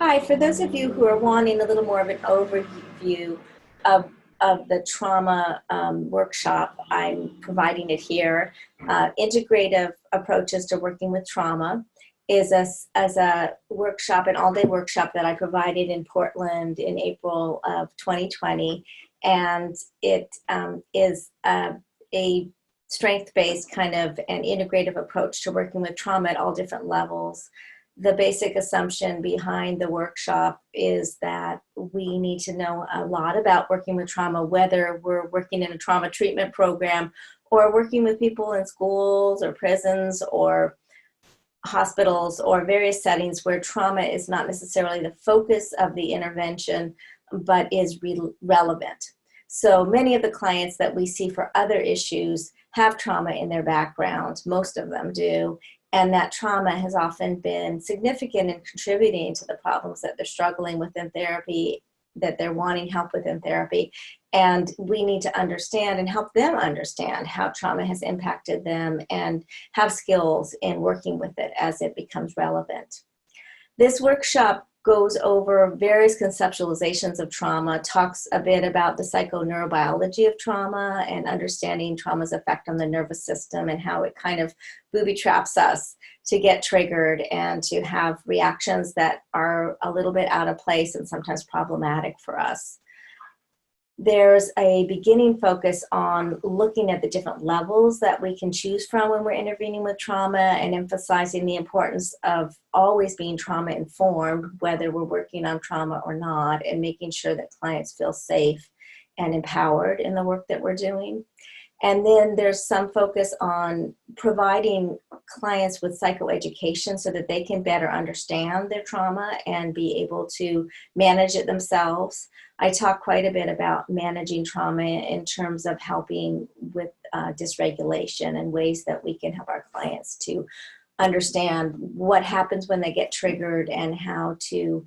Hi, for those of you who are wanting a little more of an overview of, of the trauma workshop, I'm providing it here. Integrative Approaches to Working with Trauma is a workshop, an all-day workshop that I provided in Portland in April of 2020. And it is a strength-based kind of an integrative approach to working with trauma at all different levels. The basic assumption behind the workshop is that we need to know a lot about working with trauma, whether we're working in a trauma treatment program or working with people in schools or prisons or hospitals or various settings where trauma is not necessarily the focus of the intervention, but is relevant. So many of the clients that we see for other issues have trauma in their background, most of them do, and that trauma has often been significant in contributing to the problems that they're struggling with in therapy, that they're wanting help with in therapy. And we need to understand and help them understand how trauma has impacted them and have skills in working with it as it becomes relevant. This workshop goes over various conceptualizations of trauma, talks a bit about the psychoneurobiology of trauma and understanding trauma's effect on the nervous system and how it kind of booby traps us to get triggered and to have reactions that are a little bit out of place and sometimes problematic for us. There's a beginning focus on looking at the different levels that we can choose from when we're intervening with trauma and emphasizing the importance of always being trauma informed, whether we're working on trauma or not, and making sure that clients feel safe and empowered in the work that we're doing. And then there's some focus on providing clients with psychoeducation so that they can better understand their trauma and be able to manage it themselves. I talk quite a bit about managing trauma in terms of helping with dysregulation and ways that we can help our clients to understand what happens when they get triggered and how to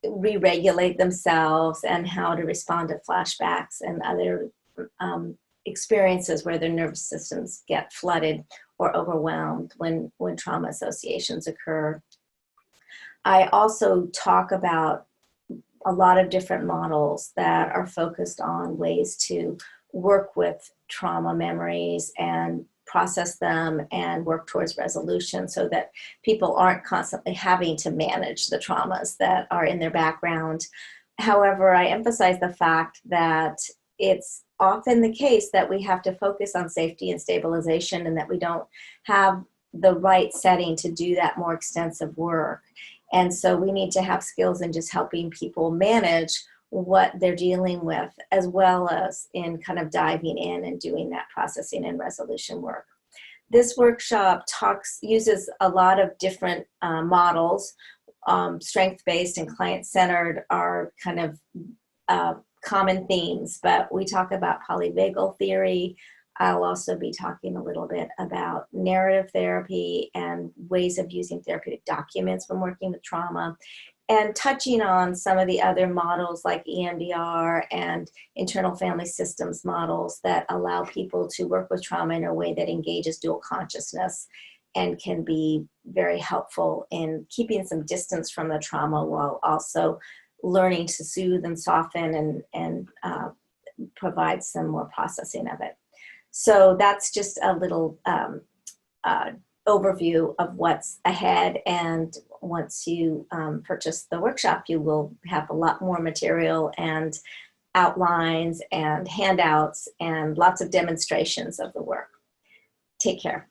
re-regulate themselves and how to respond to flashbacks and other experiences where their nervous systems get flooded or overwhelmed when trauma associations occur. I also talk about a lot of different models that are focused on ways to work with trauma memories and process them and work towards resolution so that people aren't constantly having to manage the traumas that are in their background. However, I emphasize the fact that it's often the case that we have to focus on safety and stabilization and that we don't have the right setting to do that more extensive work. And so we need to have skills in just helping people manage what they're dealing with, as well as in kind of diving in and doing that processing and resolution work. This workshop uses a lot of different models. Strength-based and client-centered are kind of common themes, but we talk about polyvagal theory. I'll also be talking a little bit about narrative therapy and ways of using therapeutic documents when working with trauma, and touching on some of the other models like EMDR and internal family systems models that allow people to work with trauma in a way that engages dual consciousness and can be very helpful in keeping some distance from the trauma while also learning to soothe and soften and provide some more processing of it. So that's just a little overview of what's ahead. And once you purchase the workshop, you will have a lot more material and outlines and handouts and lots of demonstrations of the work. Take care.